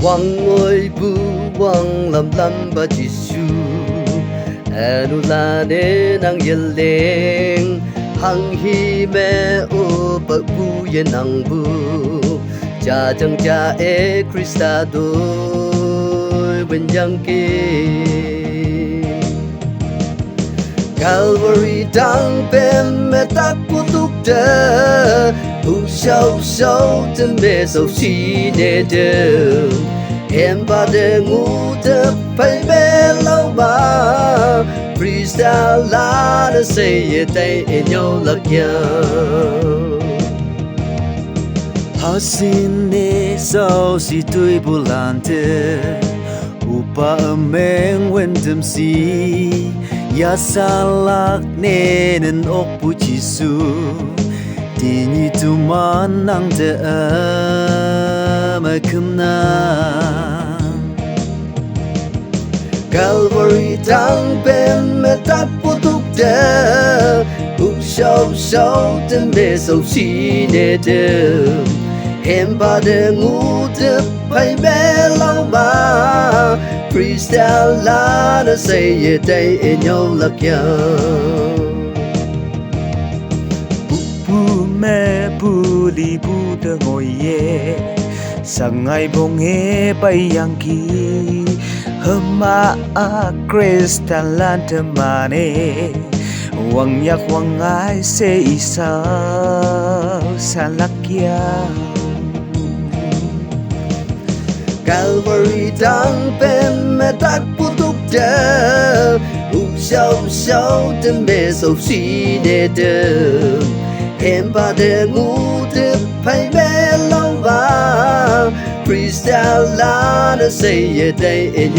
wangngoi bu wanglam ba Jesu anu la ne nang yeleang hanghi me paüh nang bu jajang khrista đôi bên yangki Calvary Tangpem takpu tokte hüoshüoh teme shaoshi heampha Ngotüp phei lâu ba khristan la de teih hashine shaoshi tui bulante Ümeng wendem si yashan nenen okpu Jesu tenyih toman nang teme Calvary Tangpem takpu tokte hüoshüoh teme shaoshi heampha Ngotüp phei lâu ba khristan la de teih pu me pu li bu de ngồi ye sang ngày bông he yangki heampha khristan lan temane wangngoi se isa salakya Calvary Tangpem takpu tokte hüoshüoh teme shaoshi heampha Ngotüp phei lâu ba khristan la de teih